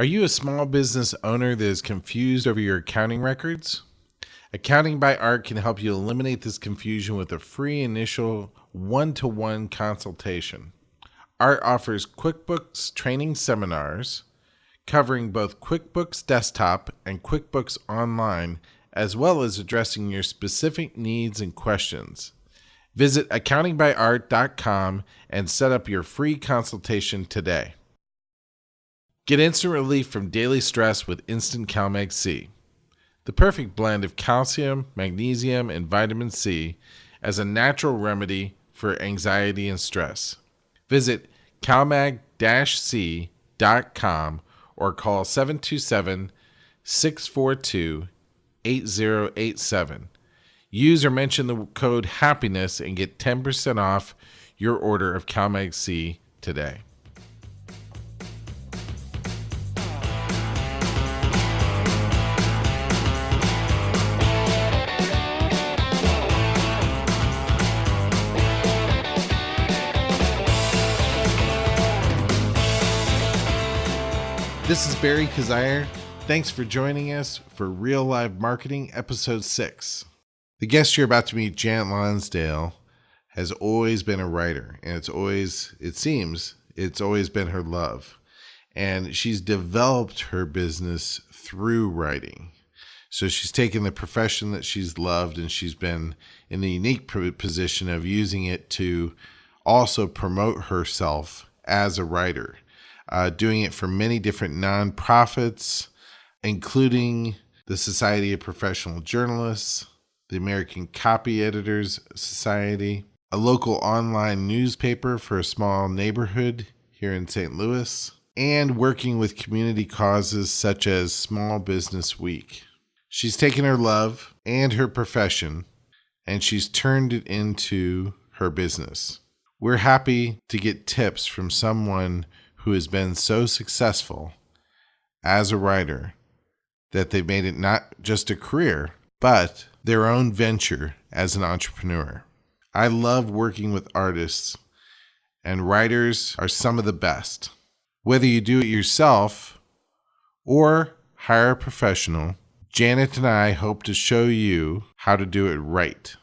Are you a small business owner that is confused over your accounting records? Accounting by Art can help you eliminate this confusion with a free initial one-to-one consultation. Art offers QuickBooks training seminars covering both QuickBooks Desktop and QuickBooks Online, as well as addressing your specific needs and questions. Visit accountingbyart.com and set up your free consultation today. Get instant relief from daily stress with Instant CalMag C, the perfect blend of calcium, magnesium, and vitamin C as a natural remedy for anxiety and stress. Visit calmag-c.com or call 727-642-8087. Use or mention the code HAPPINESS and get 10% off your order of CalMag C today. This is Barry Kazire. Thanks for joining us for Real Live Marketing, Episode 6. The guest you're about to meet, Janette Lonsdale, has always been a writer, and it seems it's always been her love. And she's developed her business through writing. So she's taken the profession that she's loved, and she's been in the unique position of using it to also promote herself as a writer. Doing it for many different nonprofits, including the Society of Professional Journalists, the American Copy Editors Society, a local online newspaper for a small neighborhood here in St. Louis, and working with community causes such as Small Business Week. She's taken her love and her profession, and she's turned it into her business. We're happy to get tips from someone who has been so successful as a writer that they've made it not just a career, but their own venture as an entrepreneur. I love working with artists, and writers are some of the best. Whether you do it yourself or hire a professional, Janette and I hope to show you how to do it right.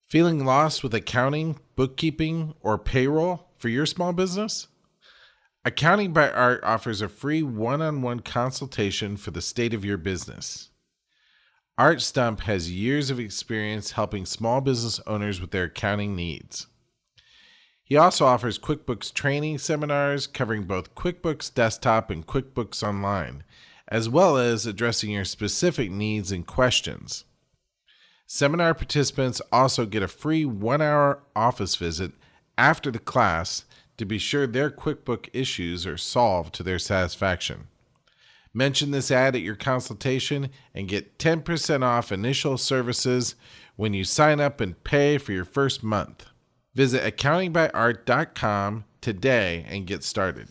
Feeling lost with accounting, bookkeeping, or payroll for your small business? Accounting by Art offers a free one-on-one consultation for the state of your business. Art Stump has years of experience helping small business owners with their accounting needs. He also offers QuickBooks training seminars covering both QuickBooks Desktop and QuickBooks Online, as well as addressing your specific needs and questions. Seminar participants also get a free 1-hour office visit after the class to be sure their QuickBook issues are solved to their satisfaction. Mention this ad at your consultation and get 10% off initial services when you sign up and pay for your first month. Visit accountingbyart.com today and get started.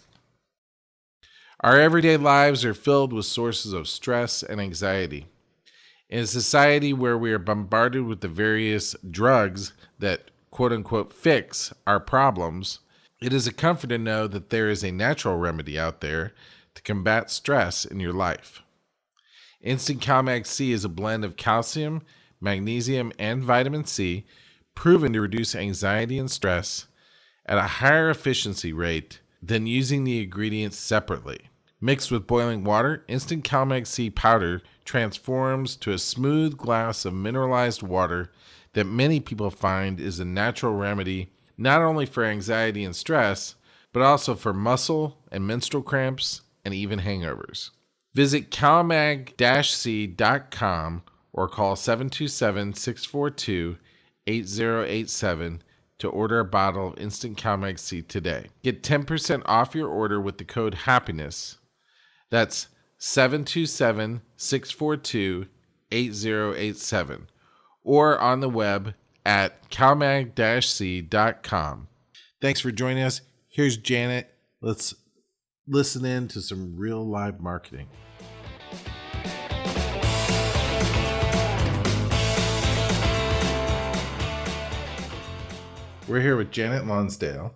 Our everyday lives are filled with sources of stress and anxiety. In a society where we are bombarded with the various drugs that quote-unquote fix our problems, it is a comfort to know that there is a natural remedy out there to combat stress in your life. Instant CalMag C is a blend of calcium, magnesium, and vitamin C proven to reduce anxiety and stress at a higher efficiency rate than using the ingredients separately. Mixed with boiling water, Instant CalMag C powder transforms to a smooth glass of mineralized water that many people find is a natural remedy not only for anxiety and stress, but also for muscle and menstrual cramps and even hangovers. Visit calmag-c.com or call 727-642-8087 to order a bottle of Instant CalMag C today. Get 10% off your order with the code HAPPINESS. That's 727-642-8087 or on the web at calmag-c.com. Thanks for joining us. Here's Janette. Let's listen in to some real live marketing. We're here with Janette Lonsdale.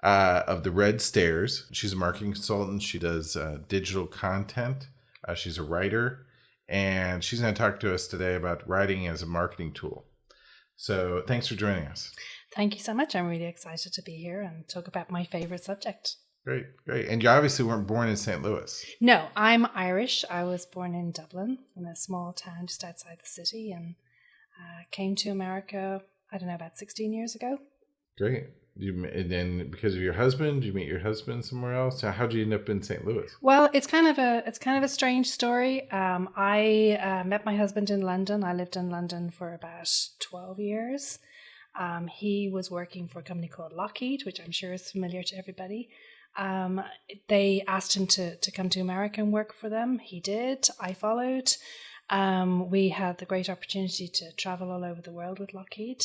of the Red Stairs. She's a marketing consultant. She does digital content. She's a writer, and she's going to talk to us today about writing as a marketing tool. So thanks for joining us. Thank you so much. I'm really excited to be here and talk about my favorite subject. Great. And you obviously weren't born in St. Louis. No, I'm Irish. I was born in Dublin, in a small town just outside the city, and came to America, I don't know, about 16 years ago. Great. And then because of your husband, you meet your husband somewhere else? How did you end up in St. Louis? Well, it's kind of a strange story. I met my husband in London. I lived in London for about 12 years. He was working for a company called Lockheed, which I'm sure is familiar to everybody. They asked him to come to America and work for them. He did. I followed. We had the great opportunity to travel all over the world with Lockheed.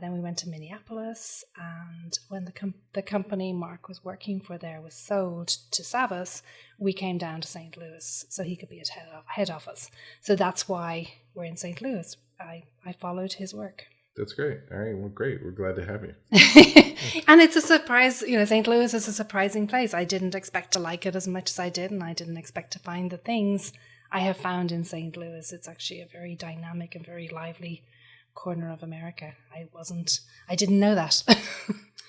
Then we went to Minneapolis, and when the company Mark was working for there was sold to Savas, we came down to St. Louis so he could be at head office. So that's why we're in St. Louis. I followed his work. That's great. All right. Well, great. We're glad to have you. And it's a surprise. St. Louis is a surprising place. I didn't expect to like it as much as I did, and I didn't expect to find the things I have found in St. Louis. It's actually a very dynamic and very lively corner of America. I didn't know that.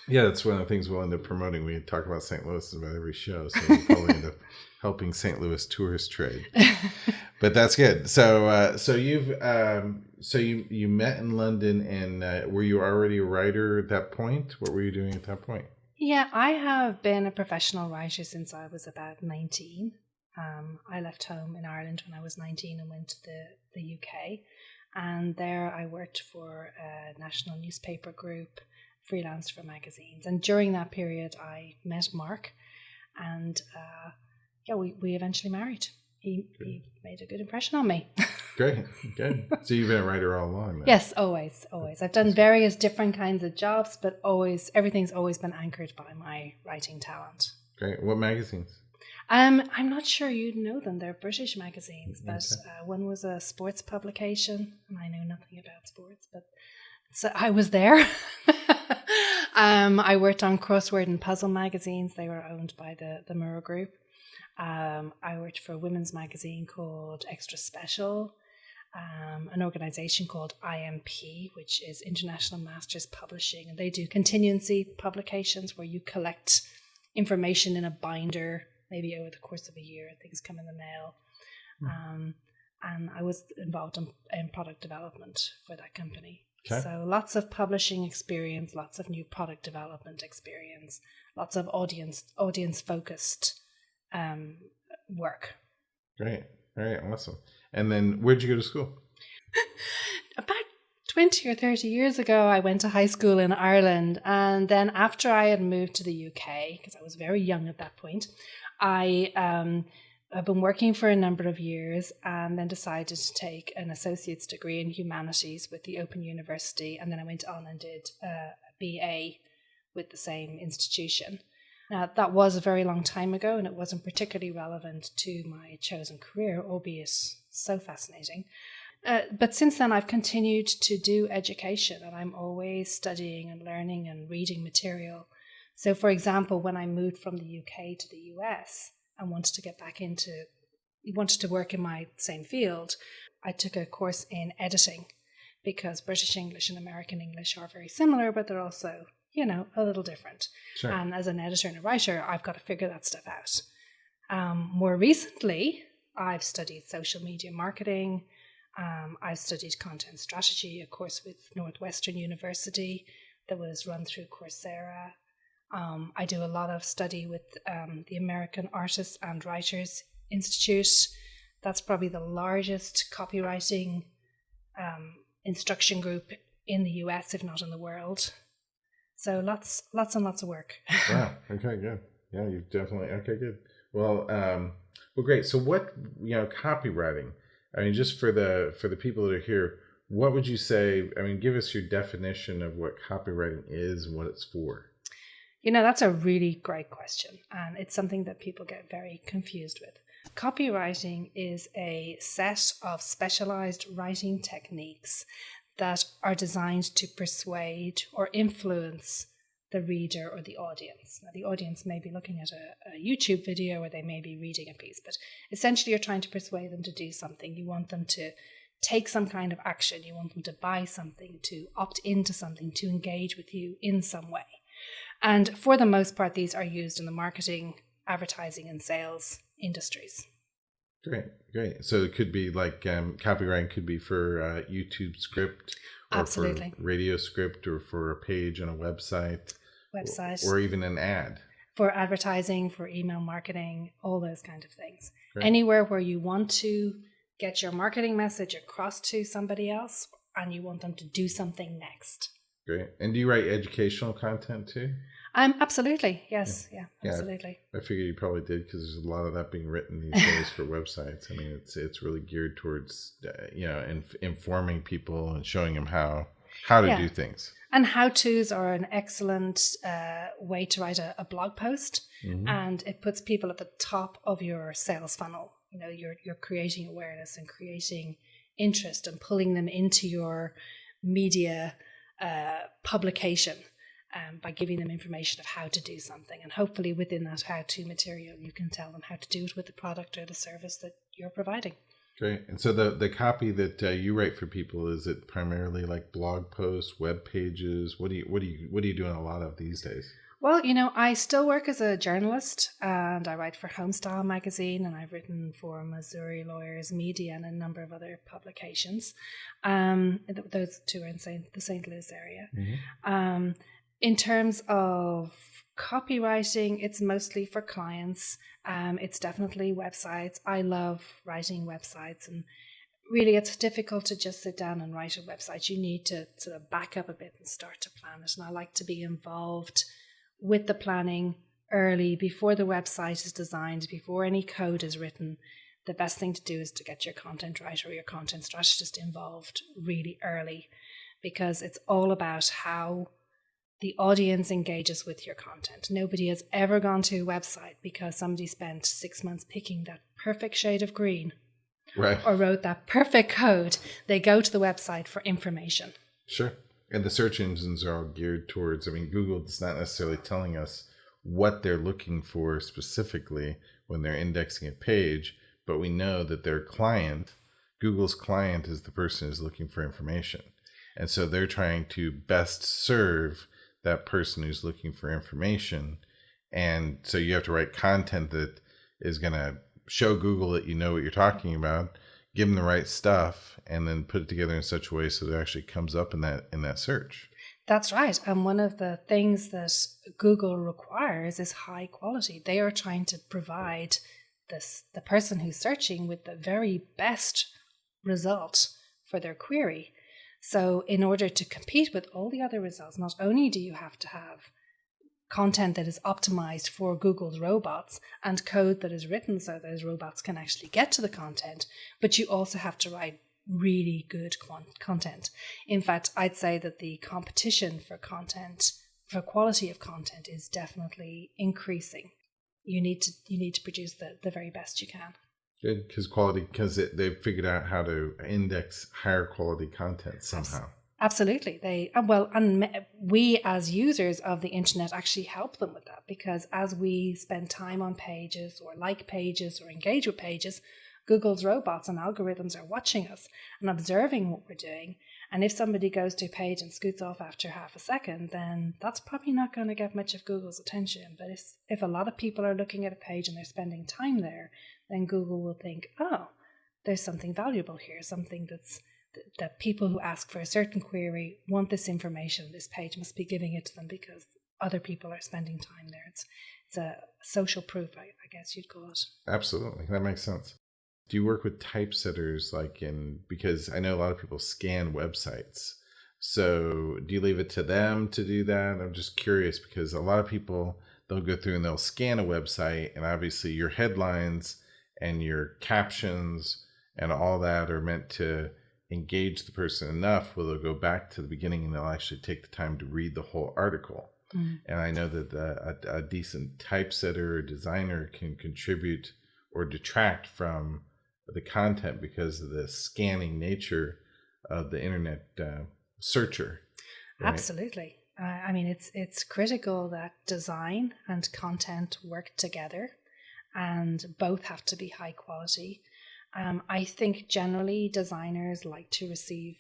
Yeah, that's one of the things we'll end up promoting. We talk about St. Louis about every show, so we'll probably end up helping St. Louis tourist trade. But that's good. So you met in London, and were you already a writer at that point? What were you doing at that point? Yeah, I have been a professional writer since I was about 19. I left home in Ireland when I was 19 and went to the UK. And there I worked for a national newspaper group, freelanced for magazines. And during that period, I met Mark, and we eventually married. He made a good impression on me. Great, good. So you've been a writer all along then? Yes, always. I've done various different kinds of jobs, but everything's always been anchored by my writing talent. Great. What magazines? I'm not sure you'd know them. They're British magazines, but one was a sports publication, and I know nothing about sports, but so I was there. I worked on crossword and puzzle magazines. They were owned by the Murrow Group. I worked for a women's magazine called Extra Special, an organization called IMP, which is International Masters Publishing, and they do contingency publications where you collect information in a binder. Maybe over the course of a year, things come in the mail. And I was involved in product development for that company. Okay. So lots of publishing experience, lots of new product development experience, lots of audience-focused work. Great. All right, awesome. And then where'd you go to school? About 20 or 30 years ago, I went to high school in Ireland. And then after I had moved to the UK, because I was very young at that point, I've been working for a number of years and then decided to take an associate's degree in humanities with the Open University. And then I went on and did a BA with the same institution. Now, that was a very long time ago, and it wasn't particularly relevant to my chosen career, albeit so fascinating. But since then, I've continued to do education, and I'm always studying and learning and reading material. So, for example, when I moved from the UK to the US and wanted to work in my same field, I took a course in editing because British English and American English are very similar, but they're also, a little different. Sure. And as an editor and a writer, I've got to figure that stuff out. More recently, I've studied social media marketing. I've studied content strategy, a course with Northwestern University that was run through Coursera. I do a lot of study with the American Artists and Writers Institute. That's probably the largest copywriting instruction group in the US, if not in the world. So lots and lots of work. Wow. Okay, good. Yeah, you've definitely. Okay, good. Well, great. So what, copywriting, I mean, just for the people that are here, what would you say, give us your definition of what copywriting is and what it's for. That's a really great question, and it's something that people get very confused with. Copywriting is a set of specialized writing techniques that are designed to persuade or influence the reader or the audience. Now, the audience may be looking at a YouTube video, or they may be reading a piece, but essentially you're trying to persuade them to do something. You want them to take some kind of action. You want them to buy something, to opt into something, to engage with you in some way. And for the most part, these are used in the marketing, advertising, and sales industries. Great. So it could be like copywriting could be for YouTube script, or Absolutely. for radio script, or for a page on a website, or even an ad. For advertising, for email marketing, all those kind of things. Great. Anywhere where you want to get your marketing message across to somebody else and you want them to do something next. Great. And do you write educational content too? Absolutely. Yes. Yeah, absolutely. I figured you probably did, because there's a lot of that being written these days for websites. I mean, it's really geared towards, informing people and showing them how to do things. And how-tos are an excellent way to write a blog post, and it puts people at the top of your sales funnel. You're creating awareness and creating interest and pulling them into your media publication by giving them information of how to do something. And hopefully within that how-to material, you can tell them how to do it with the product or the service that you're providing. Great. And so the copy that you write for people, is it primarily like blog posts, web pages? What are you doing a lot of these days? Well, I still work as a journalist, and I write for Homestyle magazine, and I've written for Missouri Lawyers Media and a number of other publications. Those two are in the St. Louis area. In terms of copywriting, it's mostly for clients. It's definitely websites. I love writing websites, and really it's difficult to just sit down and write a website. You need to sort of back up a bit and start to plan it. And I like to be involved with the planning early, before the website is designed, before any code is written. The best thing to do is to get your content writer or your content strategist involved really early, because it's all about how the audience engages with your content. Nobody has ever gone to a website because somebody spent 6 months picking that perfect shade of green, right, or wrote that perfect code. They go to the website for information. Sure. And the search engines are all geared towards, Google is not necessarily telling us what they're looking for specifically when they're indexing a page, but we know that their client, Google's client, is the person who's looking for information. And so they're trying to best serve that person who's looking for information. And so you have to write content that is going to show Google that you know what you're talking about, give them the right stuff, and then put it together in such a way so that it actually comes up in that search. That's right. And one of the things that Google requires is high quality. They are trying to provide the person who's searching with the very best result for their query. So in order to compete with all the other results, not only do you have to have content that is optimized for Google's robots and code that is written so those robots can actually get to the content, but you also have to write really good content. In fact, I'd say that the competition for content, for quality of content, is definitely increasing. You need to produce the very best you can. Good, because they've figured out how to index higher quality content somehow. Absolutely. We as users of the internet actually help them with that, because as we spend time on pages or like pages or engage with pages, Google's robots and algorithms are watching us and observing what we're doing. And if somebody goes to a page and scoots off after half a second, then that's probably not going to get much of Google's attention. But if a lot of people are looking at a page and they're spending time there, then Google will think, oh, there's something valuable here, something that people who ask for a certain query want this information. This page must be giving it to them because other people are spending time there. It's a social proof, I guess you'd call it. Absolutely. That makes sense. Do you work with typesetters because I know a lot of people scan websites. So do you leave it to them to do that? I'm just curious, because a lot of people, they'll go through and they'll scan a website, and obviously your headlines and your captions and all that are meant to engage the person enough where they'll go back to the beginning and they'll actually take the time to read the whole article. And I know that a decent typesetter or designer can contribute or detract from the content because of the scanning nature of the internet searcher. Right? Absolutely. I mean, it's critical that design and content work together, and both have to be high quality. I think generally designers like to receive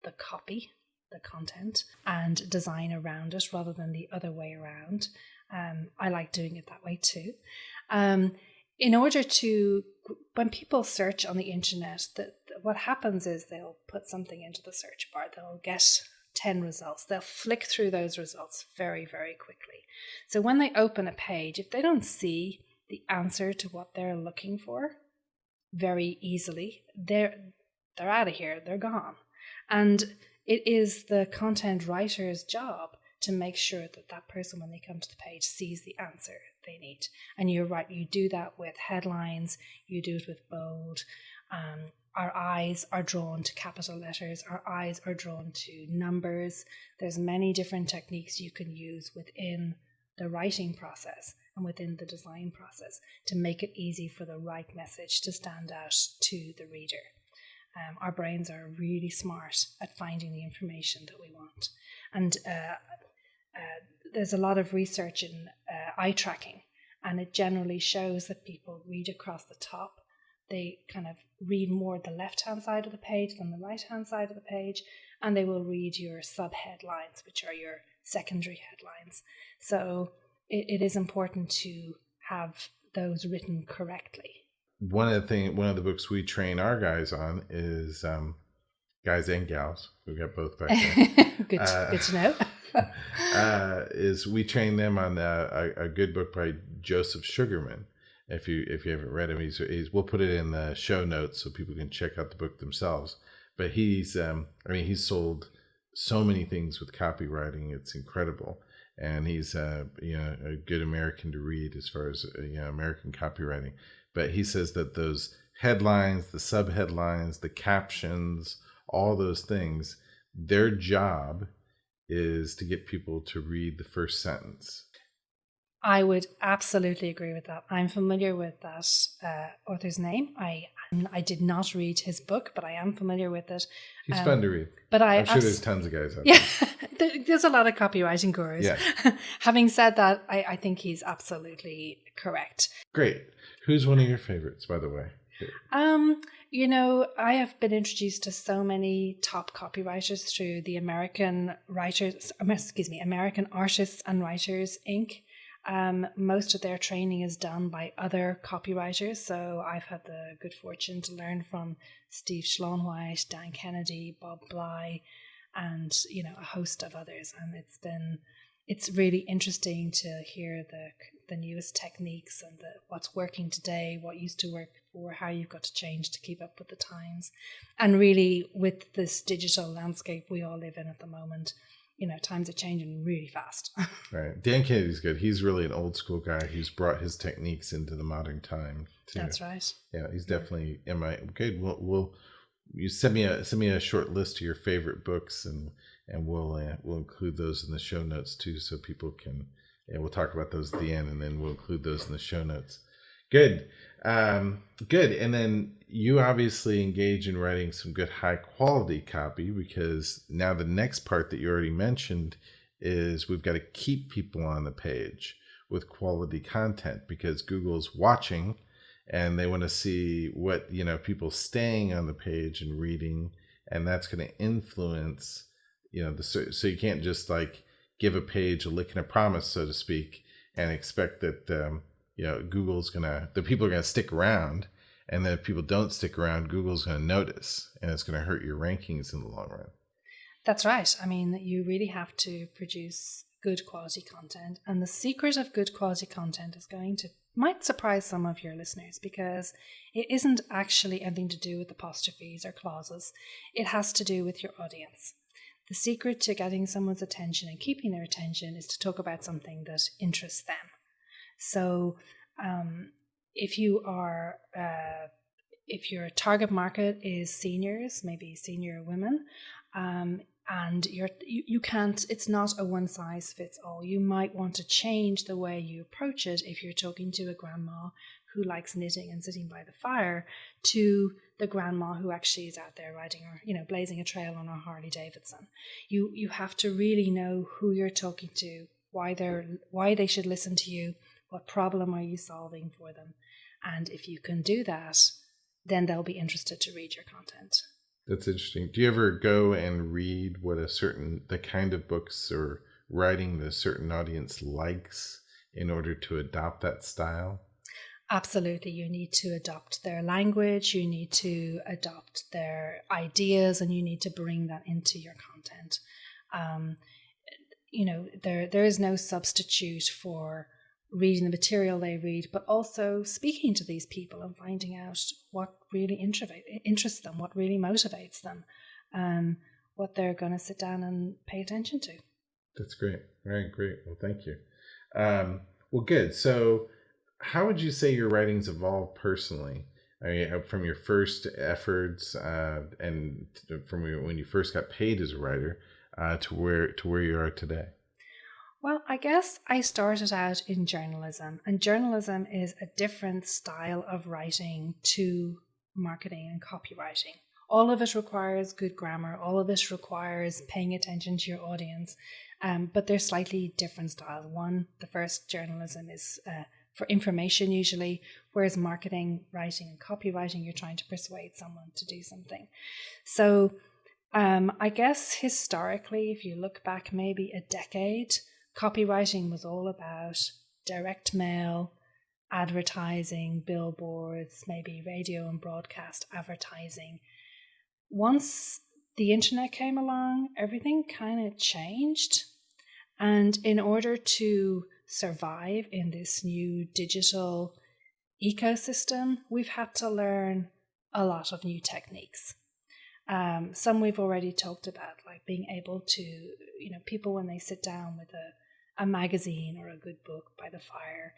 the copy, the content, and design around it rather than the other way around. I like doing it that way too. In order to, when people search on the internet, what happens is they'll put something into the search bar, they'll get 10 results, they'll flick through those results very, very quickly. So when they open a page, if they don't see the answer to what they're looking for very easily, they're out of here, they're gone. And it is the content writer's job to make sure that that person, when they come to the page, sees the answer they need. And you're right, you do that with headlines, you do it with bold. Our eyes are drawn to capital letters, our eyes are drawn to numbers. There's many different techniques you can use within the writing process and within the design process to make it easy for the right message to stand out to the reader. Our brains are really smart at finding the information that we want. And there's a lot of research in eye tracking, and it generally shows that people read across the top. They kind of read more the left-hand side of the page than the right-hand side of the page, and they will read your sub-headlines, which are your secondary headlines. So it is important to have those written correctly. One of the books we train our guys on is guys and gals. We've got both back there. Good to know. Is we train them on a good book by Joseph Sugarman. If you haven't read him, he's we'll put it in the show notes so people can check out the book themselves. But he's sold so many things with copywriting, it's incredible. And he's a good American to read as far as American copywriting. But he says that those headlines, the subheadlines, the captions, all those things, their job is to get people to read the first sentence. I would absolutely agree with that. I'm familiar with that author's name. I did not read his book, but I am familiar with it. He's fun to read. But I'm sure there's tons of guys out there. Yeah, there's a lot of copywriting gurus. Yeah. Having said that, I think he's absolutely correct. Great. Who's one of your favorites, by the way? I have been introduced to so many top copywriters through the American Artists and Writers Inc. Most of their training is done by other copywriters. So I've had the good fortune to learn from Steve Schlonwhite, Dan Kennedy, Bob Bly, and a host of others. And it's really interesting to hear the newest techniques and what's working today, what used to work before, how you've got to change to keep up with the times. And really, with this digital landscape we all live in at the moment, times are changing really fast. Right. Dan Kennedy's good. He's really an old school guy who's brought his techniques into the modern time too. That's right. Yeah, he's definitely good. We'll you send me a short list of your favorite books, and we'll include those in the show notes too, so people can. And we'll talk about those at the end, and then we'll include those in the show notes. Good. Good. And then you obviously engage in writing some good high quality copy, because now the next part that you already mentioned is we've got to keep people on the page with quality content, because Google's watching and they want to see what, people staying on the page and reading, and that's going to influence, so you can't just give a page a lick and a promise, so to speak, and expect that the people are gonna stick around, and then if people don't stick around, Google's gonna notice, and it's gonna hurt your rankings in the long run. That's right. I mean, you really have to produce good quality content, and the secret of good quality content might surprise some of your listeners, because it isn't actually anything to do with apostrophes or clauses. It has to do with your audience. The secret to getting someone's attention and keeping their attention is to talk about something that interests them. So if your target market is seniors, maybe senior women, and it's not a one size fits all. You might want to change the way you approach it if you're talking to a grandma who likes knitting and sitting by the fire to the grandma who actually is out there riding or, blazing a trail on her Harley Davidson. You have to really know who you're talking to, why they should listen to you, what problem are you solving for them. And if you can do that, then they'll be interested to read your content. That's interesting. Do you ever go and read what the kind of books or writing that a certain audience likes in order to adopt that style? Absolutely. You need to adopt their language, you need to adopt their ideas, and you need to bring that into your content. There is no substitute for reading the material they read, but also speaking to these people and finding out what really interests them, what really motivates them, what they're going to sit down and pay attention to. That's great. All right, great. Well, thank you. Well, good. So how would you say your writing's evolved personally? I mean, from your first efforts and from when you first got paid as a writer to where you are today? Well, I guess I started out in journalism, and journalism is a different style of writing to marketing and copywriting. All of it requires good grammar. All of it requires paying attention to your audience, but they're slightly different styles. The first journalism is for information usually, whereas marketing, writing, and copywriting, you're trying to persuade someone to do something. So I guess historically, if you look back maybe a decade, copywriting was all about direct mail, advertising, billboards, maybe radio and broadcast advertising. Once the internet came along, everything kind of changed. And in order to survive in this new digital ecosystem, we've had to learn a lot of new techniques. Some we've already talked about, like being able to, people when they sit down with a magazine or a good book by the fire,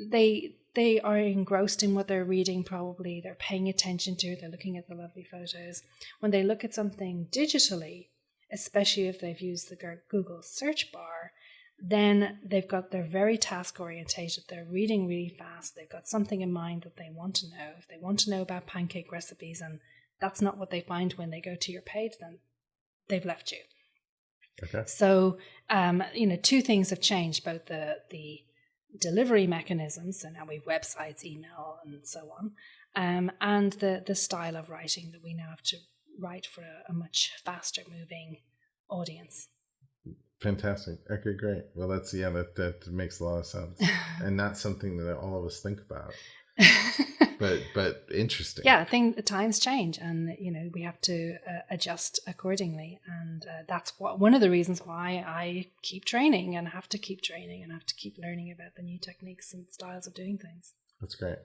they are engrossed in what they're reading probably, they're paying attention to it, they're looking at the lovely photos. When they look at something digitally, especially if they've used the Google search bar, then they're very task orientated, they're reading really fast, they've got something in mind that they want to know. If they want to know about pancake recipes and that's not what they find when they go to your page, then they've left you. Okay. So, two things have changed, both the delivery mechanisms, so now we have websites, email, and so on, and the style of writing that we now have to write for a much faster moving audience. Fantastic. Okay, great. Well, that makes a lot of sense, and not something that all of us think about. but interesting. Yeah, I think the times change, and we have to adjust accordingly, and that's one of the reasons why I keep training and have to keep training and have to keep learning about the new techniques and styles of doing things. That's great.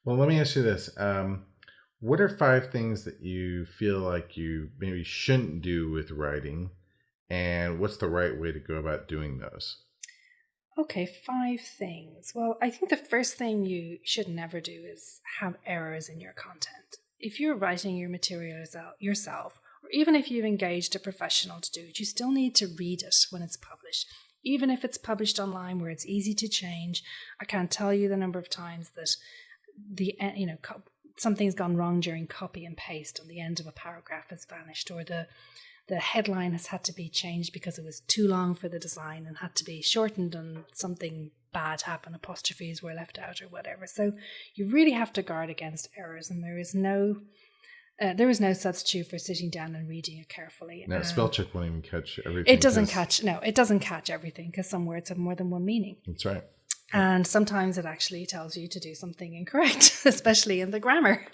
Well, let me ask you this: what are 5 things that you feel like you maybe shouldn't do with writing, and what's the right way to go about doing those? Okay, 5 things. Well, I think the first thing you should never do is have errors in your content. If you're writing your materials out yourself, or even if you've engaged a professional to do it, you still need to read it when it's published. Even if it's published online where it's easy to change, I can't tell you the number of times that something's gone wrong during copy and paste, and the end of a paragraph has vanished, or the headline has had to be changed because it was too long for the design and had to be shortened and something bad happened, apostrophes were left out or whatever. So you really have to guard against errors, and there is no substitute for sitting down and reading it carefully. Now, spell check won't even catch everything. It doesn't catch everything because some words have more than one meaning. That's right. And sometimes it actually tells you to do something incorrect, especially in the grammar.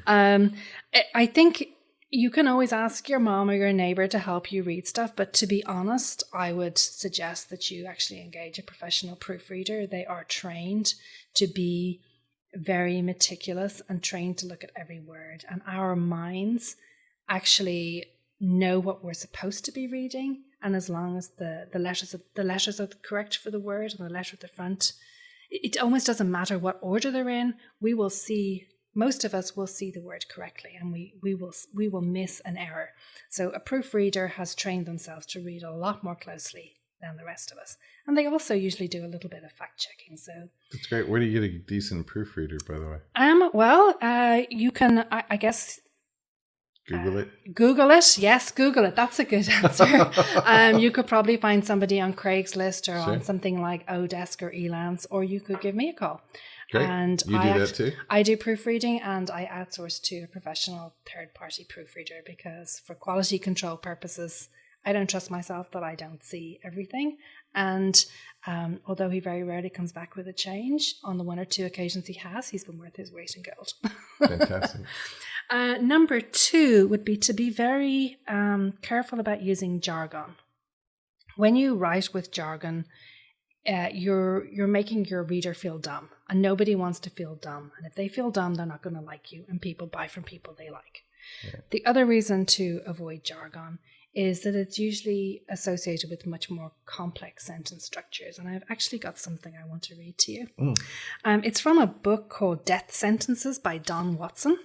I think you can always ask your mom or your neighbor to help you read stuff, but to be honest, I would suggest that you actually engage a professional proofreader. They are trained to be very meticulous and trained to look at every word. And our minds actually know what we're supposed to be reading. And as long as the letters are correct for the word and the letter at the front, it almost doesn't matter what order they're in. Most of us will see the word correctly, and we will miss an error. So a proofreader has trained themselves to read a lot more closely than the rest of us. And they also usually do a little bit of fact checking. So That's great. Where do you get a decent proofreader, by the way? You can, I guess, Google it. Google it. Yes, Google it. That's a good answer. You could probably find somebody on Craigslist or on something like Odesk or Elance, or you could give me a call. Great. And you do that too? I do proofreading, and I outsource to a professional third-party proofreader because for quality control purposes, I don't trust myself that I don't see everything. And although he very rarely comes back with a change, on the 1 or 2 occasions he's been worth his weight in gold. Fantastic. Number 2 would be to be very careful about using jargon. When you write with jargon, you're making your reader feel dumb, and nobody wants to feel dumb. And if they feel dumb, they're not going to like you, and people buy from people they like. Yeah. The other reason to avoid jargon is that it's usually associated with much more complex sentence structures. And I've actually got something I want to read to you. It's from a book called Death Sentences by Don Watson.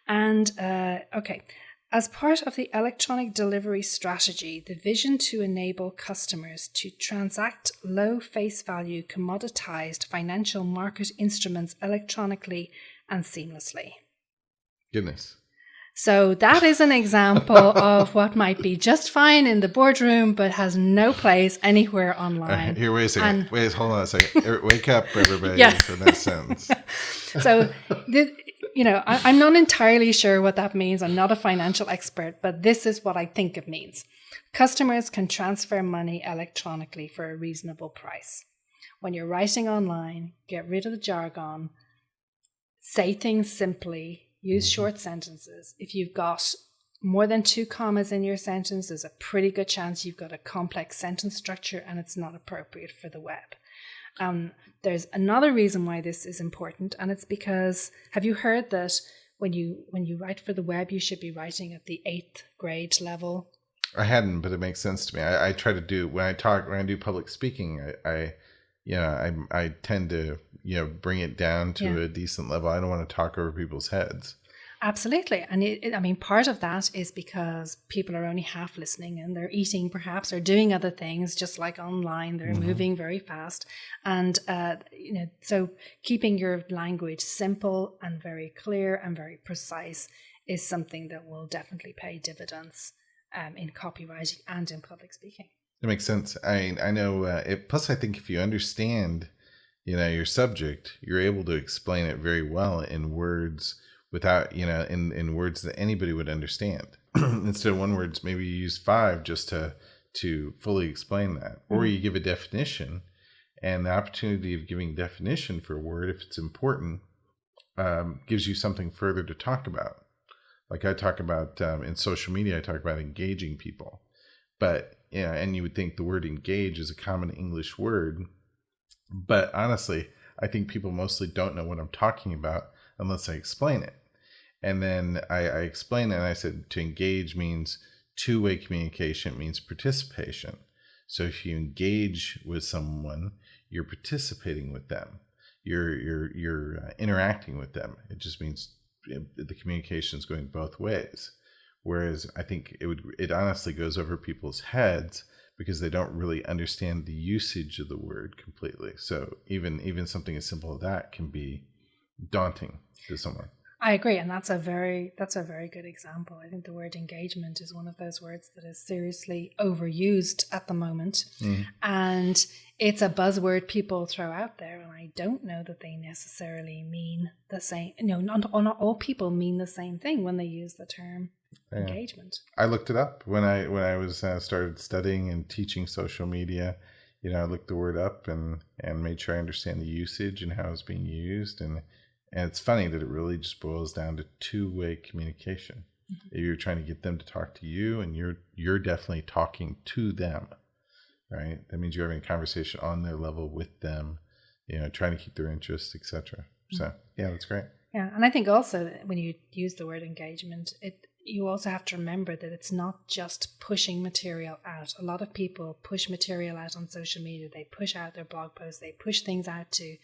And as part of the electronic delivery strategy, the vision to enable customers to transact low face value commoditized financial market instruments electronically and seamlessly. Goodness. So that is an example of what might be just fine in the boardroom, but has no place anywhere online. Here, wait a second. Hold on a second. Wake up, everybody, for that sentence. So, I'm not entirely sure what that means. I'm not a financial expert, but this is what I think it means. Customers can transfer money electronically for a reasonable price. When you're writing online, get rid of the jargon, say things simply, use short sentences. If you've got more than 2 commas in your sentence, there's a pretty good chance you've got a complex sentence structure and it's not appropriate for the web. There's another reason why this is important, and it's because, have you heard that when you write for the web, you should be writing at the 8th grade level? I hadn't, but it makes sense to me. I try to do, when I do public speaking, I tend to, bring it down to a decent level. I don't want to talk over people's heads. Absolutely. And part of that is because people are only half listening and they're eating perhaps or doing other things, just like online, they're moving very fast. And, so keeping your language simple and very clear and very precise is something that will definitely pay dividends in copywriting and in public speaking. That makes sense. I know. Plus, I think if you understand, your subject, you're able to explain it very well in words without, in words that anybody would understand. Instead of 1 word, maybe you use 5 just to fully explain that, or you give a definition, and the opportunity of giving definition for a word, if it's important, gives you something further to talk about. Like I talk about in social media, I talk about engaging people, but and you would think the word engage is a common English word, but honestly, I think people mostly don't know what I'm talking about unless I explain it. And then I explain it, and I said to engage means two-way communication, it means participation. So if you engage with someone, you're participating with them. You're interacting with them. It just means the communication is going both ways. Whereas I think it honestly goes over people's heads because they don't really understand the usage of the word completely. So even something as simple as that can be daunting to someone. I agree, and that's a very good example. I think the word engagement is one of those words that is seriously overused at the moment, and it's a buzzword people throw out there, and I don't know that they necessarily mean the same. Not all people mean the same thing when they use the term engagement. I looked it up when I was started studying and teaching social media. I looked the word up and made sure I understand the usage and how it's being used, and it's funny that it really just boils down to two-way communication. Mm-hmm. You're trying to get them to talk to you, and you're definitely talking to them, right? That means you're having a conversation on their level with them, trying to keep their interests, etc. Mm-hmm. So, yeah, that's great. Yeah, and I think also that when you use the word engagement, you also have to remember that it's not just pushing material out. A lot of people push material out on social media. They push out their blog posts. They push things out to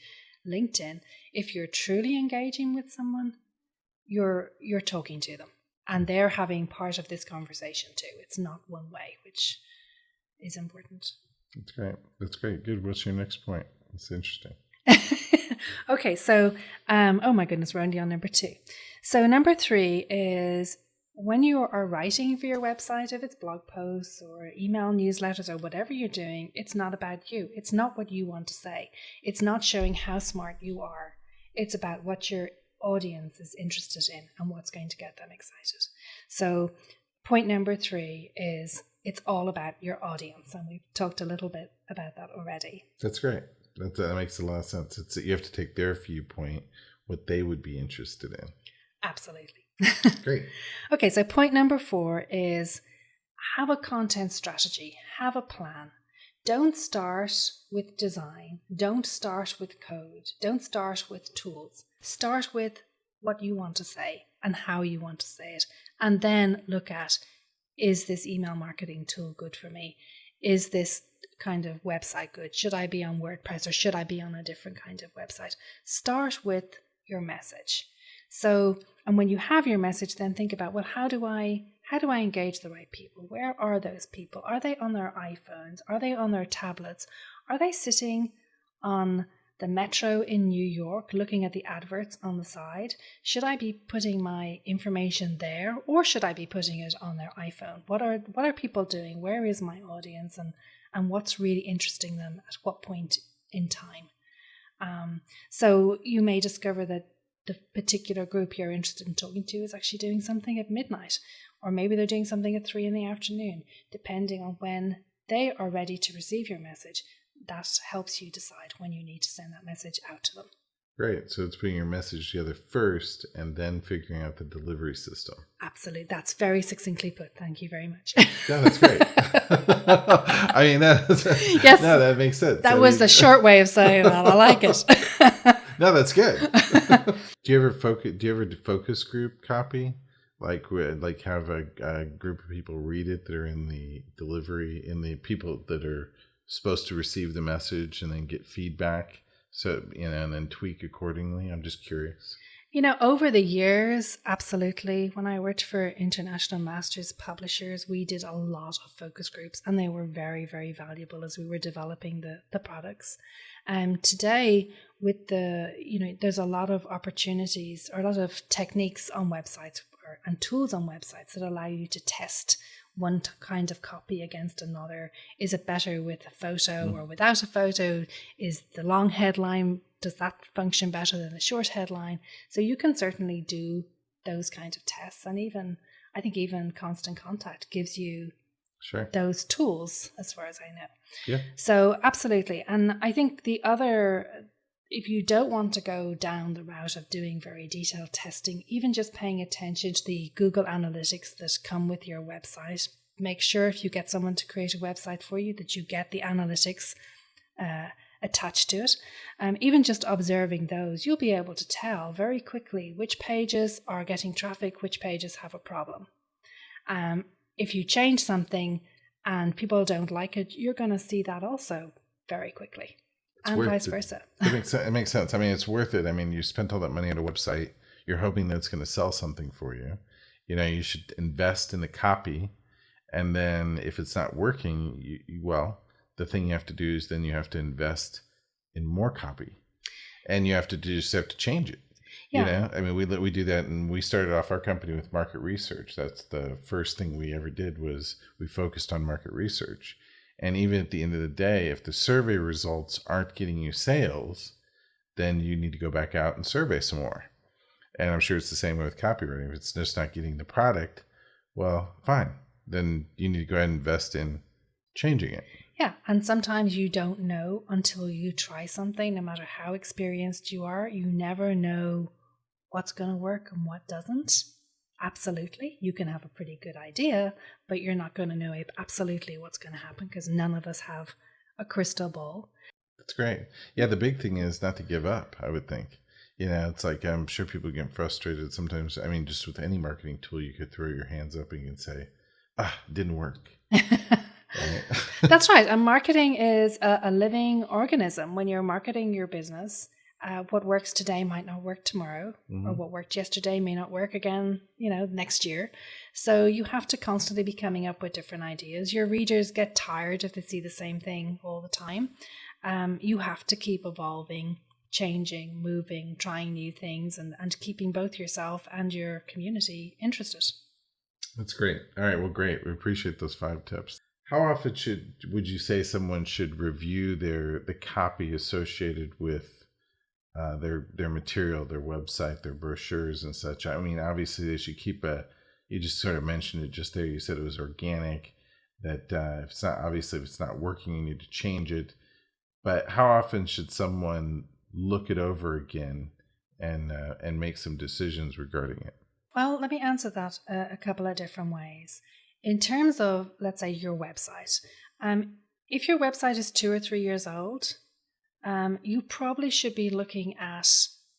LinkedIn. If you're truly engaging with someone, you're talking to them, and they're having part of this conversation too. It's not one way, which is important. That's great. That's great. Good. What's your next point? It's interesting. Okay, so, oh my goodness, we're only on number 2. So number 3 is when you are writing for your website, if it's blog posts or email newsletters or whatever you're doing, it's not about you. It's not what you want to say. It's not showing how smart you are. It's about what your audience is interested in and what's going to get them excited. So point number 3 is it's all about your audience. And we've talked a little bit about that already. That's great. That makes a lot of sense. It's you have to take their viewpoint, what they would be interested in. Absolutely. Great. Okay, so point number 4 is have a content strategy, have a plan. Don't start with design. Don't start with code. Don't start with tools. Start with what you want to say and how you want to say it. And then look at, is this email marketing tool good for me? Is this kind of website good? Should I be on WordPress or should I be on a different kind of website? Start with your message. So, and when you have your message, then think about, well, how do I engage the right people? Where are those people? Are they on their iPhones? Are they on their tablets? Are they sitting on the metro in New York looking at the adverts on the side? Should I be putting my information there or should I be putting it on their iPhone? What are people doing? Where is my audience and what's really interesting them at what point in time? So you may discover that the particular group you're interested in talking to is actually doing something at midnight, or maybe they're doing something at 3 p.m, depending on when they are ready to receive your message. That helps you decide when you need to send that message out to them. Great. So it's putting your message together first and then figuring out the delivery system. Absolutely. That's very succinctly put. Thank you very much. Yeah, that's great. I mean, yes, no, that makes sense. That was the short way of saying that. I like it. No, that's good. Do you ever focus group copy? Like have a group of people read it that are in the delivery, in the people that are supposed to receive the message and then get feedback. So, and then tweak accordingly. I'm just curious. Over the years, absolutely. When I worked for international masters publishers, we did a lot of focus groups and they were very, very valuable as we were developing the products. Today, with there's a lot of opportunities or a lot of techniques on websites and tools on websites that allow you to test one kind of copy against another. Is it better with a photo or without a photo? Is the long headline, does that function better than the short headline? So you can certainly do those kinds of tests. And I think even Constant Contact gives you those tools as far as I know. Yeah. So absolutely. And I think the other, if you don't want to go down the route of doing very detailed testing, even just paying attention to the Google Analytics that come with your website, make sure if you get someone to create a website for you that you get the analytics attached to it. Even just observing those, you'll be able to tell very quickly which pages are getting traffic, which pages have a problem. If you change something and people don't like it, you're going to see that also very quickly. And vice versa. It makes sense. I mean, it's worth it. I mean, you spent all that money on a website. You're hoping that it's going to sell something for you. You should invest in the copy. And then if it's not working, the thing you have to do is then you have to invest in more copy. And you have to change it. Yeah. I mean, we do that, and we started off our company with market research. That's the first thing we ever did, was we focused on market research. And even at the end of the day, if the survey results aren't getting you sales, then you need to go back out and survey some more. And I'm sure it's the same way with copywriting. If it's just not getting the product, well, fine. Then you need to go ahead and invest in changing it. Yeah. And sometimes you don't know until you try something, no matter how experienced you are. You never know what's going to work and what doesn't. Absolutely. You can have a pretty good idea, but you're not going to know absolutely what's going to happen because none of us have a crystal ball. That's great. Yeah, the big thing is not to give up, I would think. It's like, I'm sure people get frustrated sometimes. I mean, just with any marketing tool, you could throw your hands up and you can say, it didn't work. Right? That's right. And marketing is a living organism. When you're marketing your business, What works today might not work tomorrow, or what worked yesterday may not work again, next year. So you have to constantly be coming up with different ideas. Your readers get tired if they see the same thing all the time. You have to keep evolving, changing, moving, trying new things, and keeping both yourself and your community interested. That's great. All right. Well, great. We appreciate those 5 tips. How often would you say someone should review the copy associated with their material, their website, their brochures and such? I mean, obviously they should keep you just sort of mentioned it just there. You said it was organic, that if it's not working, you need to change it. But how often should someone look it over again and make some decisions regarding it? Well, let me answer that a couple of different ways. In terms of, let's say, your website, if your website is 2 or 3 years old, you probably should be looking at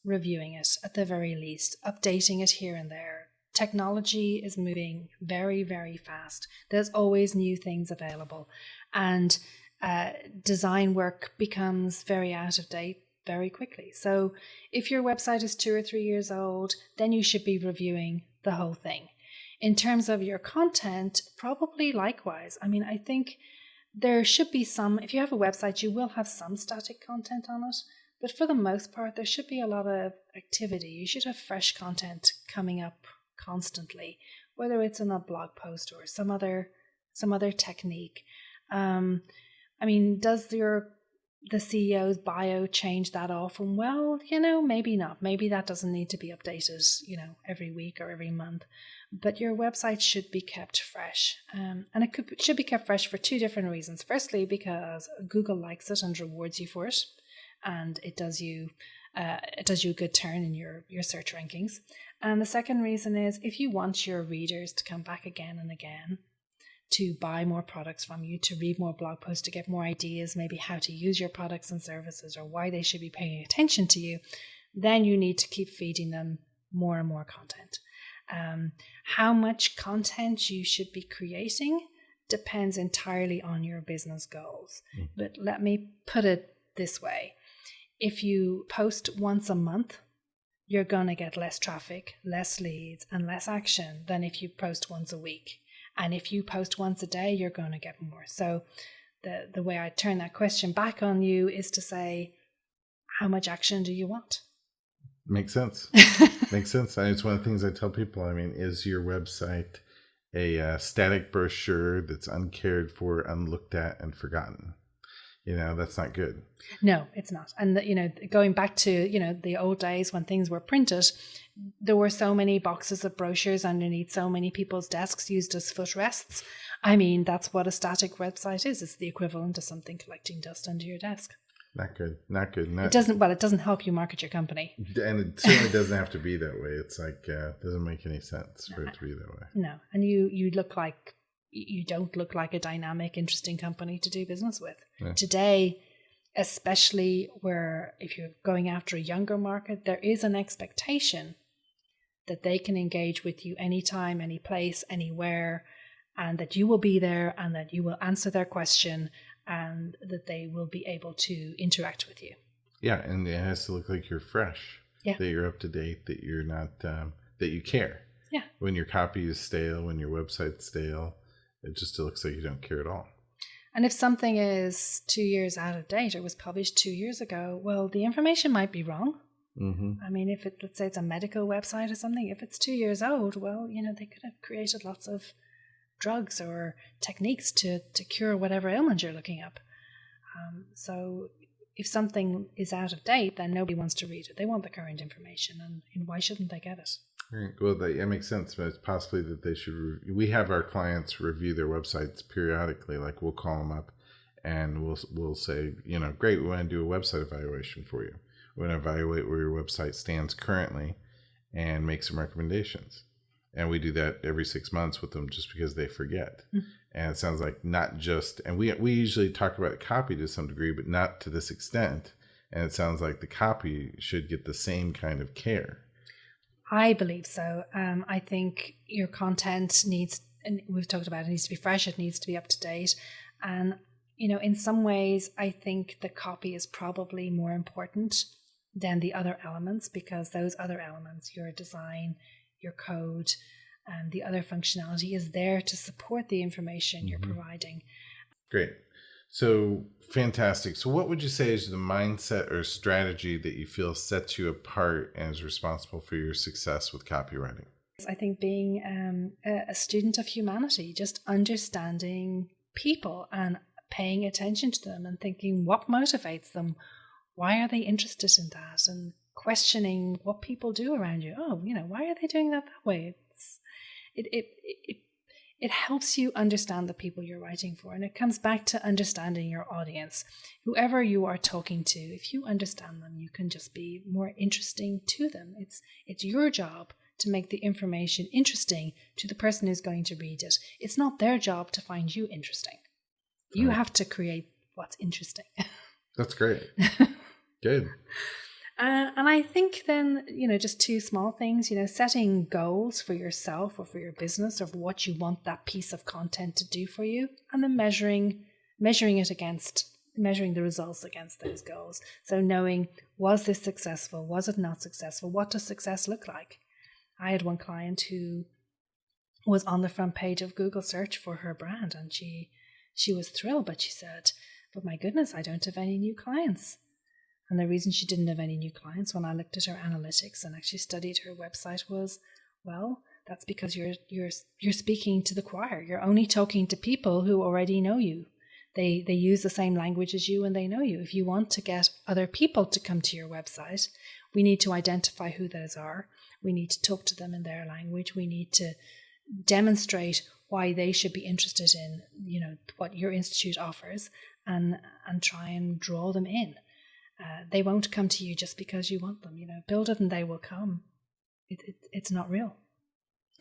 reviewing it at the very least, updating it here and there. Technology is moving very, very fast. There's always new things available, and design work becomes very out of date very quickly. So if your website is 2 or 3 years old, then you should be reviewing the whole thing. In terms of your content, probably likewise. I mean, I think there should be some, if you have a website, you will have some static content on it, but for the most part, there should be a lot of activity. You should have fresh content coming up constantly, whether it's in a blog post or some other technique. I mean, does the CEO's bio change that often? Well, maybe not. Maybe that doesn't need to be updated, every week or every month. But your website should be kept fresh. And it should be kept fresh for 2 different reasons. Firstly, because Google likes it and rewards you for it. And it does you a good turn in your search rankings. And the second reason is, if you want your readers to come back again and again, to buy more products from you, to read more blog posts, to get more ideas, maybe how to use your products and services or why they should be paying attention to you, then you need to keep feeding them more and more content. How much content you should be creating depends entirely on your business goals. But let me put it this way. If you post once a month, you're going to get less traffic, less leads, and less action than if you post once a week. And if you post once a day, you're going to get more. So the way I turn that question back on you is to say, how much action do you want? Makes sense. Makes sense. And it's one of the things I tell people. I mean, is your website a static brochure that's uncared for, unlooked at, and forgotten? That's not good. No, it's not. And, going back to, the old days when things were printed, there were so many boxes of brochures underneath so many people's desks used as footrests. I mean, that's what a static website is. It's the equivalent of something collecting dust under your desk. Not good. It doesn't help you market your company. And it certainly doesn't have to be that way. It's like, it doesn't make any sense for it to be that way. No. And you don't look like a dynamic, interesting company to do business with. Yeah. Today, especially where if you're going after a younger market, there is an expectation that they can engage with you anytime, any place, anywhere, and that you will be there and that you will answer their question and that they will be able to interact with you. Yeah, and it has to look like you're fresh, that you're up to date, that you're not, that you care. Yeah. When your copy is stale, when your website's stale, it just looks like you don't care at all. And if something is 2 years out of date or was published 2 years ago, well, the information might be wrong. Mm-hmm. I mean, let's say it's a medical website or something, if it's 2 years old, well, they could have created lots of drugs or techniques to cure whatever ailment you're looking up. So if something is out of date, then nobody wants to read it. They want the current information, and why shouldn't they get it? Right. Well, that makes sense, but it's possibly that they should. We have our clients review their websites periodically. Like we'll call them up, and we'll say, great, we want to do a website evaluation for you. We want to evaluate where your website stands currently, and make some recommendations. And we do that every 6 months with them, just because they forget. Mm-hmm. And it sounds like not just, and we usually talk about copy to some degree, but not to this extent. And it sounds like the copy should get the same kind of care. I believe so. I think your content needs, and we've talked about it needs to be fresh, it needs to be up to date. And, in some ways, I think the copy is probably more important than the other elements, because those other elements, your design, your code, the other functionality is there to support the information you're providing. Great. So fantastic. So what would you say is the mindset or strategy that you feel sets you apart and is responsible for your success with copywriting? I think being a student of humanity, just understanding people and paying attention to them and thinking what motivates them, why are they interested in that, and questioning what people do around you. Oh, why are they doing that way? It helps you understand the people you're writing for, and it comes back to understanding your audience. Whoever you are talking to, if you understand them, you can just be more interesting to them. It's your job to make the information interesting to the person who's going to read it. It's not their job to find you interesting. You have to create what's interesting. That's great. Good. And I think then, just two small things, setting goals for yourself or for your business or for what you want that piece of content to do for you, and then measuring the results against those goals. So knowing, was this successful? Was it not successful? What does success look like? I had one client who was on the front page of Google search for her brand, and she was thrilled, but she said, but my goodness, I don't have any new clients. And the reason she didn't have any new clients, when I looked at her analytics and actually studied her website, was, well, that's because you're speaking to the choir. You're only talking to people who already know you. They use the same language as you and they know you. If you want to get other people to come to your website, we need to identify who those are. We need to talk to them in their language. We need to demonstrate why they should be interested in, what your institute offers, and try and draw them in. They won't come to you just because you want them. Build it and they will come. It's not real.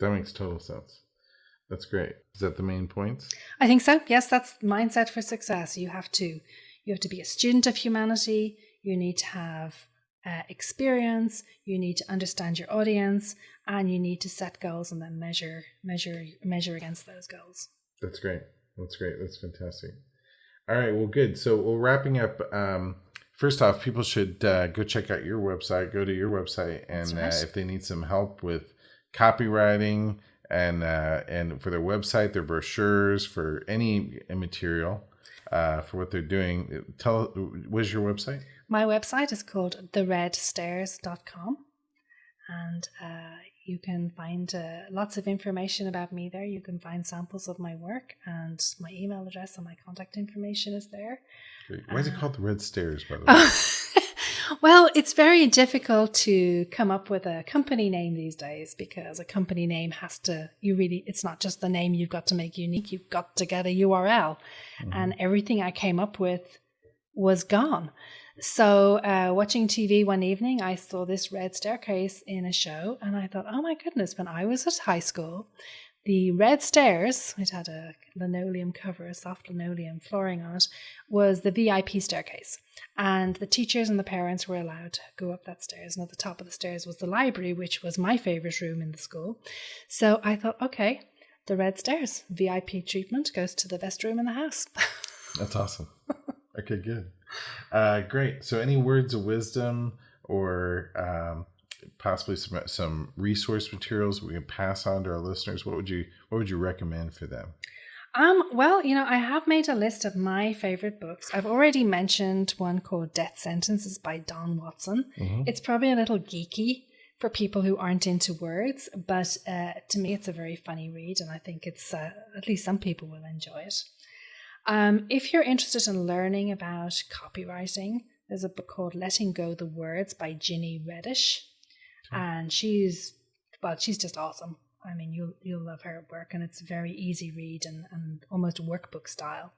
That makes total sense. That's great. Is that the main points? I think so. Yes, that's mindset for success. You have to be a student of humanity. You need to have experience. You need to understand your audience, and you need to set goals and then measure against those goals. That's great. That's fantastic. All right. Well, good. So we're wrapping up. First off, people should go check out your website, go to your website, and if they need some help with copywriting and for their website, their brochures, for any material for what they're doing, what's your website? My website is called theredstairs.com, and you can find lots of information about me there. You can find samples of my work, and my email address and my contact information is there. Great. Why is it called the Red Stairs, by the way? Well, it's very difficult to come up with a company name these days, because a company name it's not just the name you've got to make unique, you've got to get a URL. Mm-hmm. And everything I came up with was gone. So watching TV one evening, I saw this red staircase in a show, and I thought, oh my goodness, when I was at high school, the red stairs, it had a linoleum cover, a soft linoleum flooring on it, was the VIP staircase. And the teachers and the parents were allowed to go up that stairs. And at the top of the stairs was the library, which was my favorite room in the school. So I thought, okay, the red stairs, VIP treatment, goes to the best room in the house. That's awesome. Okay, good. Great. So any words of wisdom or possibly some resource materials we can pass on to our listeners? What would you recommend for them? Well, I have made a list of my favorite books. I've already mentioned one called Death Sentences by Don Watson. Mm-hmm. It's probably a little geeky for people who aren't into words, but to me it's a very funny read, and I think it's at least some people will enjoy it. If you're interested in learning about copywriting, there's a book called Letting Go the Words by Ginny Reddish. And she's just awesome. I mean, you'll love her work, and it's a very easy read and almost workbook style.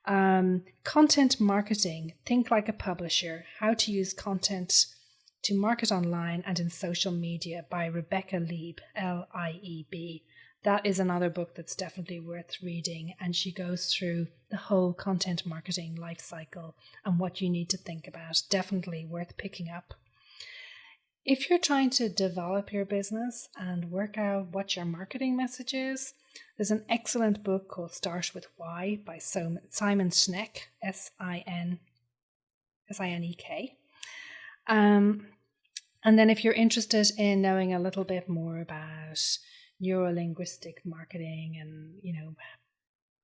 Content marketing, think like a publisher, how to use content to market online and in social media by Rebecca Lieb, Lieb. That is another book that's definitely worth reading, and she goes through the whole content marketing life cycle and what you need to think about. Definitely worth picking up. If you're trying to develop your business and work out what your marketing message is, there's an excellent book called Start With Why by Simon Sinek, Sinek. And then if you're interested in knowing a little bit more about neuro-linguistic marketing and,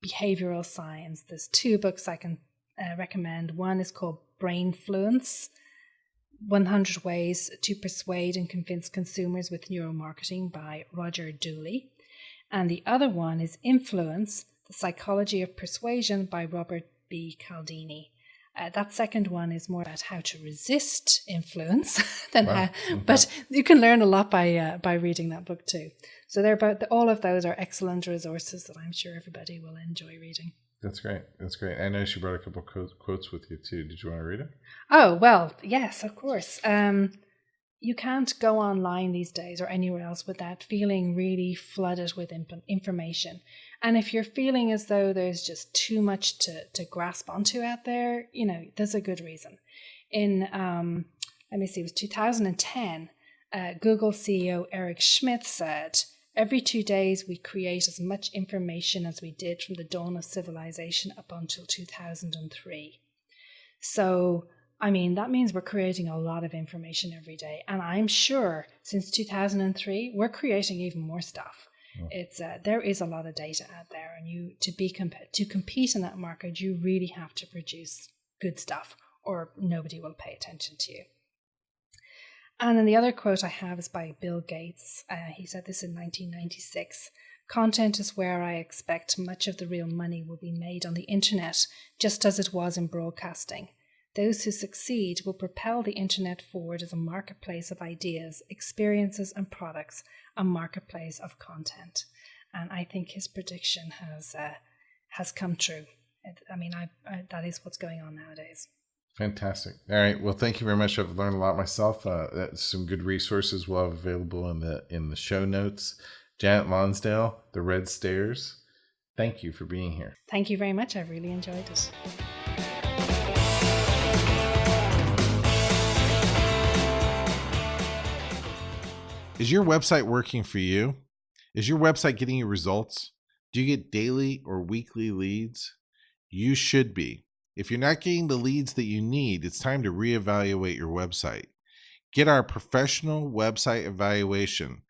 behavioral science, there's 2 books I can recommend. One is called Brainfluence, 100 Ways to Persuade and Convince Consumers with Neuromarketing by Roger Dooley. And the other one is Influence, The Psychology of Persuasion by Robert B. Cialdini. That second one is more about how to resist influence than but you can learn a lot by reading that book too. So all of those are excellent resources that I'm sure everybody will enjoy reading. That's great. I know she brought a couple quotes with you too. Did you want to read it? Oh, well, yes, of course. You can't go online these days or anywhere else without feeling really flooded with information. And if you're feeling as though there's just too much to grasp onto out there, there's a good reason. In, it was 2010, Google CEO Eric Schmidt said, "Every 2 days we create as much information as we did from the dawn of civilization up until 2003. So, that means we're creating a lot of information every day. And I'm sure since 2003, we're creating even more stuff. It's there is a lot of data out there, and to compete in that market, you really have to produce good stuff, or nobody will pay attention to you." And then the other quote I have is by Bill Gates. He said this in 1996. "Content is where I expect much of the real money will be made on the internet, just as it was in broadcasting. Those who succeed will propel the internet forward as a marketplace of ideas, experiences, and products, a marketplace of content." And I think his prediction has come true. That is what's going on nowadays. Fantastic. All right. Well, thank you very much. I've learned a lot myself. Some good resources we'll have available in the show notes. Janette Lonsdale, The Red Stairs. Thank you for being here. Thank you very much. I've really enjoyed it. Is your website working for you? Is your website getting you results? Do you get daily or weekly leads? You should be. If you're not getting the leads that you need, it's time to reevaluate your website. Get our professional website evaluation.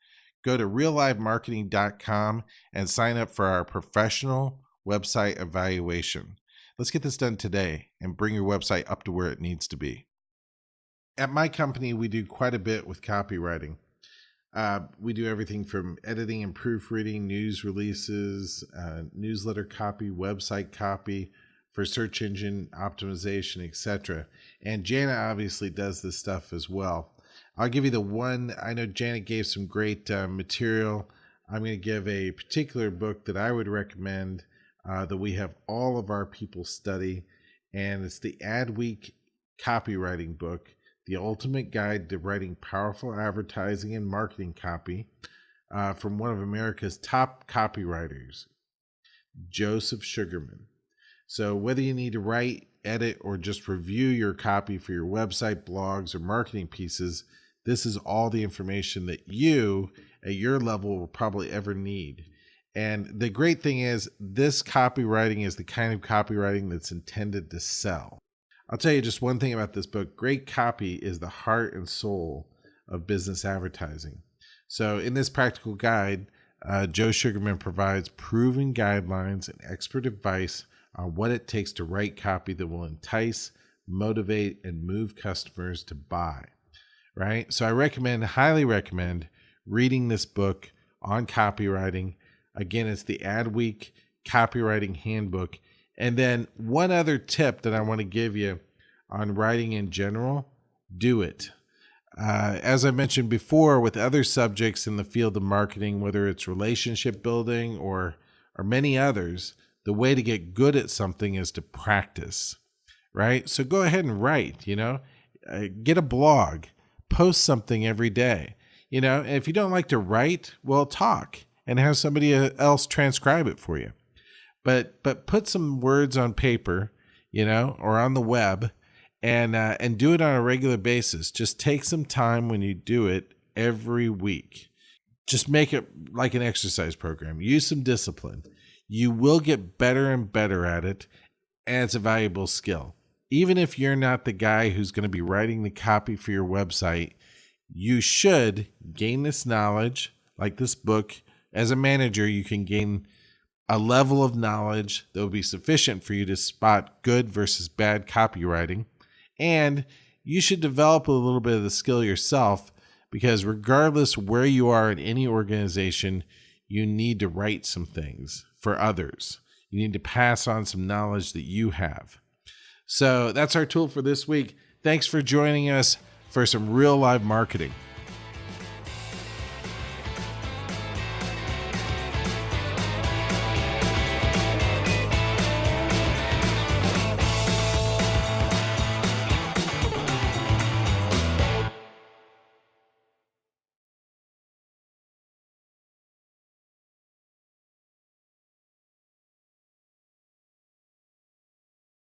Go to reallivemarketing.com and sign up for our professional website evaluation. Let's get this done today and bring your website up to where it needs to be. At my company, we do quite a bit with copywriting. We do everything from editing and proofreading, news releases, newsletter copy, website copy for search engine optimization, etc. And Janette obviously does this stuff as well. I'll give you the one. I know Janette gave some great material. I'm going to give a particular book that I would recommend that we have all of our people study, and it's the Adweek copywriting book, The Ultimate Guide to Writing Powerful Advertising and Marketing Copy, from one of America's top copywriters, Joseph Sugarman. So whether you need to write, edit, or just review your copy for your website, blogs, or marketing pieces, this is all the information that you at your level will probably ever need. And the great thing is, this copywriting is the kind of copywriting that's intended to sell. I'll tell you just one thing about this book. Great copy is the heart and soul of business advertising. So in this practical guide, Joe Sugarman provides proven guidelines and expert advice on what it takes to write copy that will entice, motivate, and move customers to buy, right? So I highly recommend reading this book on copywriting. Again, it's the Adweek Copywriting Handbook. And then one other tip that I want to give you on writing in general, do it. As I mentioned before, with other subjects in the field of marketing, whether it's relationship building or many others, the way to get good at something is to practice, right? So go ahead and write, get a blog, post something every day, and if you don't like to write, well, talk and have somebody else transcribe it for you. But put some words on paper, or on the web, and do it on a regular basis. Just take some time when you do it every week. Just make it like an exercise program. Use some discipline. You will get better and better at it, and it's a valuable skill. even if you're not the guy who's going to be writing the copy for your website, you should gain this knowledge, like this book. As a manager, you can gain a level of knowledge that will be sufficient for you to spot good versus bad copywriting. And you should develop a little bit of the skill yourself, because regardless where you are in any organization, you need to write some things for others. You need to pass on some knowledge that you have. So that's our tool for this week. Thanks for joining us for some real live marketing.